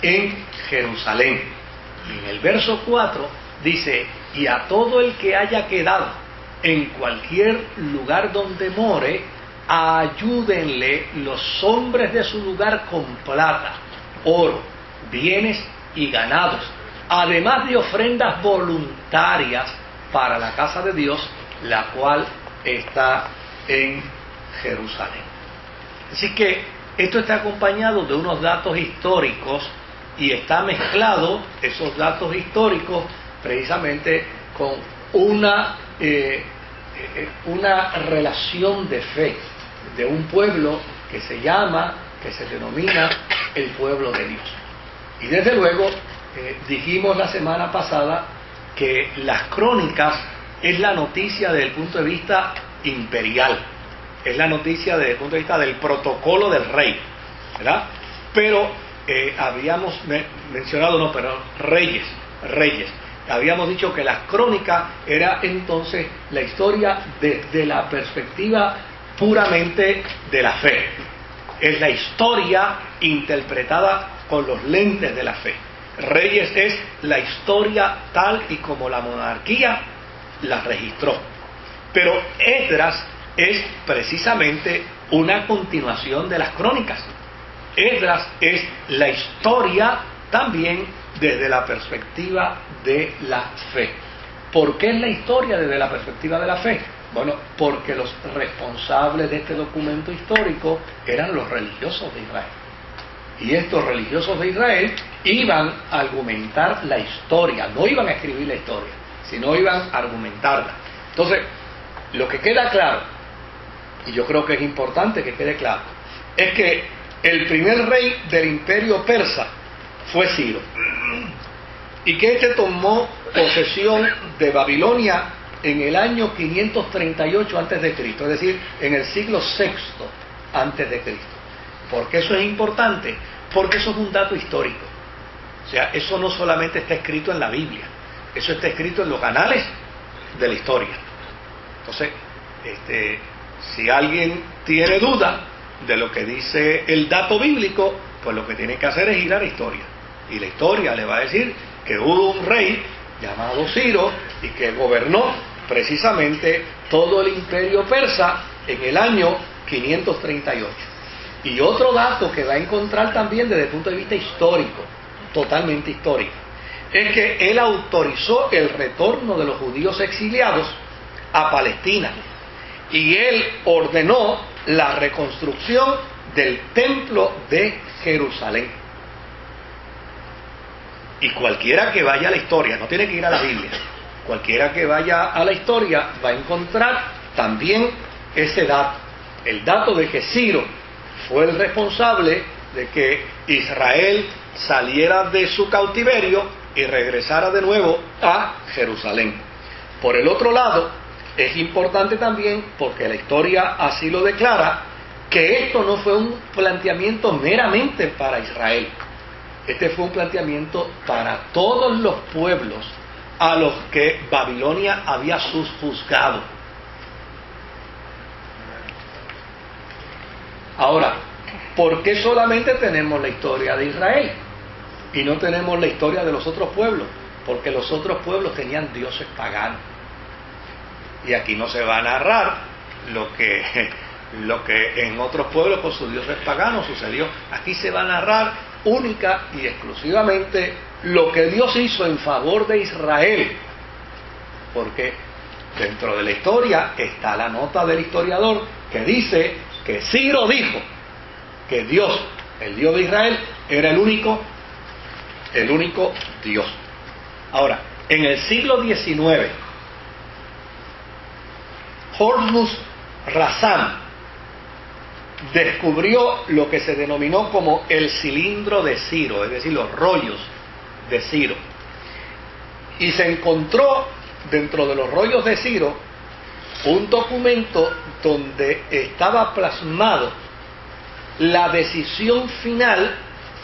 en Jerusalén. Y en el verso 4 dice: y a todo el que haya quedado en cualquier lugar donde more, ayúdenle los hombres de su lugar con plata, oro, bienes y ganados, además de ofrendas voluntarias para la casa de Dios, la cual está en Jerusalén. Así que esto está acompañado de unos datos históricos y está mezclado esos datos históricos precisamente con una relación de fe de un pueblo que se denomina el pueblo de Dios. Y desde luego dijimos la semana pasada que las crónicas es la noticia desde el punto de vista imperial, es la noticia desde el punto de vista del protocolo del rey, ¿verdad? Pero habíamos mencionado, reyes. Habíamos dicho que las crónicas era entonces la historia desde la perspectiva puramente de la fe. Es la historia interpretada con los lentes de la fe. Reyes es la historia tal y como la monarquía la registró. Pero Esdras es precisamente una continuación de las crónicas. Esdras es la historia también desde la perspectiva de la fe. ¿Por qué es la historia desde la perspectiva de la fe? Bueno, porque los responsables de este documento histórico eran los religiosos de Israel. Y estos religiosos de Israel iban a argumentar la historia, no iban a escribir la historia, sino iban a argumentarla. Entonces, lo que queda claro, y yo creo que es importante que quede claro, es que el primer rey del imperio persa fue Ciro, y que este tomó posesión de Babilonia en el año 538 a.C., es decir, en el siglo VI a.C. ¿Por qué eso es importante? Porque eso es un dato histórico. O sea, eso no solamente está escrito en la Biblia, eso está escrito en los anales de la historia. Entonces, si alguien tiene duda de lo que dice el dato bíblico, pues lo que tiene que hacer es ir a la historia. Y la historia le va a decir que hubo un rey llamado Ciro y que gobernó precisamente todo el imperio persa en el año 538. Y otro dato que va a encontrar también desde el punto de vista histórico, totalmente histórico, es que él autorizó el retorno de los judíos exiliados a Palestina. Y él ordenó la reconstrucción del templo de Jerusalén. Y cualquiera que vaya a la historia, no tiene que ir a la Biblia, cualquiera que vaya a la historia va a encontrar también ese dato, el dato de que Ciro fue el responsable de que Israel saliera de su cautiverio y regresara de nuevo a Jerusalén. Por el otro lado, es importante también, porque la historia así lo declara, que esto no fue un planteamiento meramente para Israel. Este fue un planteamiento para todos los pueblos a los que Babilonia había sujuzgado. Ahora, ¿por qué solamente tenemos la historia de Israel y no tenemos la historia de los otros pueblos? Porque los otros pueblos tenían dioses paganos. Y aquí no se va a narrar lo que en otros pueblos con sus dioses paganos sucedió. Aquí se va a narrar única y exclusivamente lo que Dios hizo en favor de Israel. Porque dentro de la historia está la nota del historiador que dice que Ciro dijo que Dios, el Dios de Israel, era el único Dios. Ahora, en el siglo XIX, Hormuz Razán descubrió lo que se denominó como el cilindro de Ciro, es decir, los rollos de Ciro. Y se encontró dentro de los rollos de Ciro un documento donde estaba plasmado la decisión final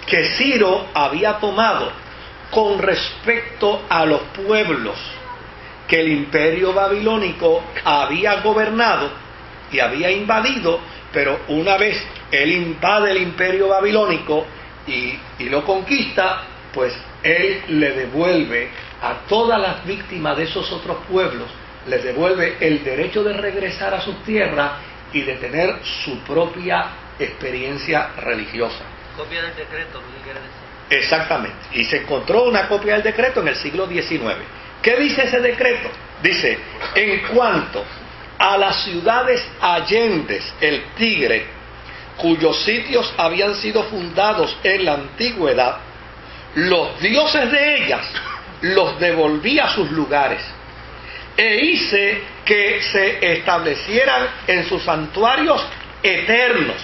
que Ciro había tomado con respecto a los pueblos que el imperio babilónico había gobernado y había invadido. Pero una vez él invade el imperio babilónico, y lo conquista, pues él le devuelve a todas las víctimas de esos otros pueblos, les devuelve el derecho de regresar a sus tierras y de tener su propia experiencia religiosa. Copia del decreto, lo que quiere decir. Exactamente. Y se encontró una copia del decreto en el siglo XIX. ¿Qué dice ese decreto? Dice, en cuanto a las ciudades allende el Tigre, cuyos sitios habían sido fundados en la antigüedad, los dioses de ellas los devolví a sus lugares, e hice que se establecieran en sus santuarios eternos.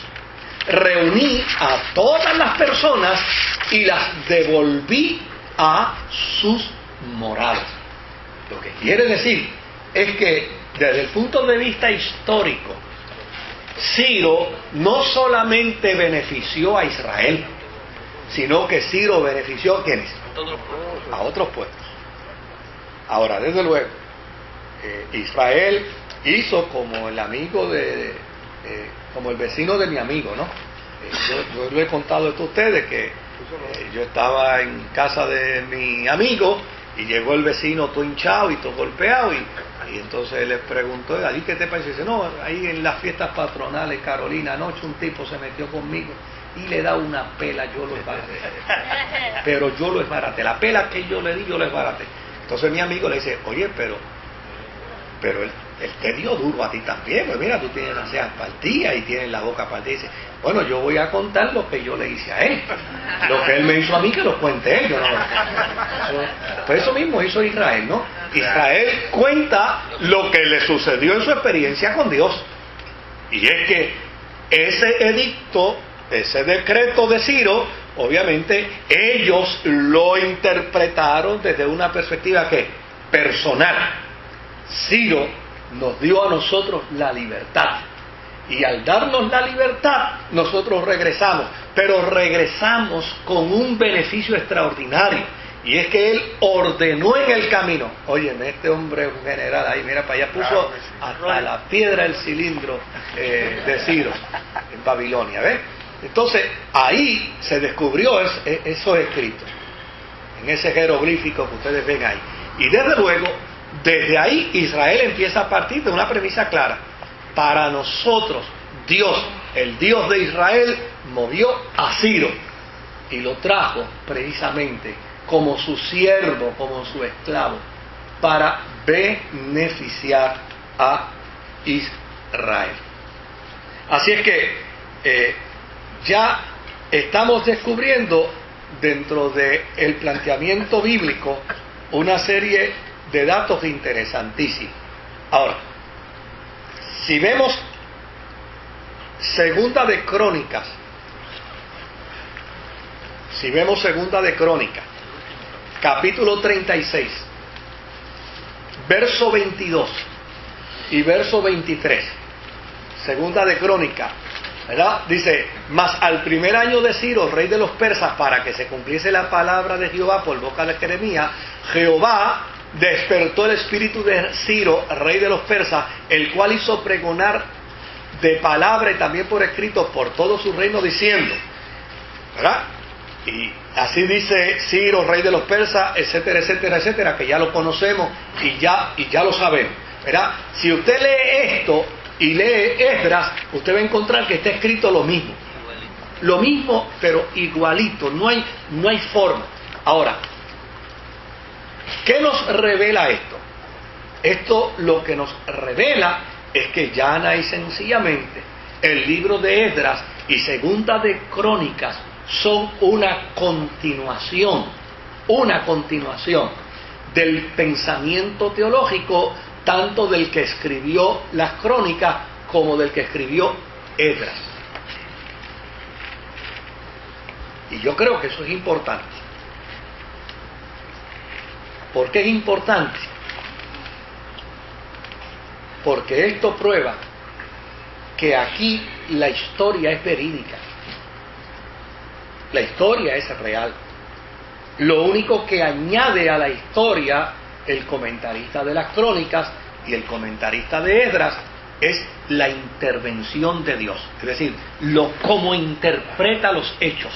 Reuní a todas las personas y las devolví a sus moradas. Lo que quiere decir es que desde el punto de vista histórico, Ciro no solamente benefició a Israel, sino que Ciro benefició ¿a quiénes? A otros pueblos. Ahora, desde luego, Israel hizo como el amigo como el vecino de mi amigo, ¿no? Yo le he contado esto a ustedes, que yo estaba en casa de mi amigo y llegó el vecino todo hinchado y todo golpeado y entonces le preguntó, ¿a ti qué te parece? Y dice, no, ahí en las fiestas patronales, Carolina, anoche un tipo se metió conmigo y le da una pela, yo lo esbaraté. Pero yo lo esbaraté, la pela que yo le di, yo lo esbaraté. Entonces mi amigo le dice, oye, pero él te dio duro a ti también, pues mira, tú tienes las cejas partidas y tienes la boca partida. Y dice, bueno, yo voy a contar lo que yo le hice a él. Lo que él me hizo a mí, que lo cuente él. Yo no. Pues eso mismo hizo Israel, ¿no? Israel cuenta lo que le sucedió en su experiencia con Dios. Y es que ese edicto, ese decreto de Ciro, obviamente ellos lo interpretaron desde una perspectiva que personal. Ciro nos dio a nosotros la libertad, y al darnos la libertad nosotros regresamos, pero regresamos con un beneficio extraordinario, y es que él ordenó en el camino. Óyeme, este hombre es un general, ahí mira para allá, puso hasta la piedra del cilindro de Ciro en Babilonia, ¿ves? Entonces ahí se descubrió esos escritos, en ese jeroglífico que ustedes ven ahí, y desde luego desde ahí Israel empieza a partir de una premisa clara. Para nosotros, Dios, el Dios de Israel, movió a Ciro y lo trajo precisamente como su siervo, como su esclavo, para beneficiar a Israel. Así es que ya estamos descubriendo dentro del planteamiento bíblico una serie de datos interesantísimos. Ahora, si vemos Segunda de Crónicas, capítulo 36, verso 22 y verso 23, Segunda de Crónicas, ¿verdad? Dice, mas al primer año de Ciro, rey de los persas, para que se cumpliese la palabra de Jehová por boca de Jeremías, Jehová despertó el espíritu de Ciro, rey de los persas, el cual hizo pregonar de palabra y también por escrito por todo su reino, diciendo, ¿verdad? Y así dice Ciro, rey de los persas, etcétera, etcétera, etcétera, que ya lo conocemos y ya lo sabemos, ¿verdad? Si usted lee esto y lee Esdras, usted va a encontrar que está escrito lo mismo, pero igualito, no hay forma. Ahora, ¿qué nos revela esto? Esto lo que nos revela es que llana y sencillamente el libro de Esdras y Segunda de Crónicas son una continuación del pensamiento teológico, tanto del que escribió las crónicas como del que escribió Esdras. Y yo creo que eso es importante. ¿Por qué es importante? Porque esto prueba que aquí la historia es verídica. La historia es real. Lo único que añade a la historia el comentarista de las crónicas y el comentarista de Esdras es la intervención de Dios. Es decir, cómo interpreta los hechos.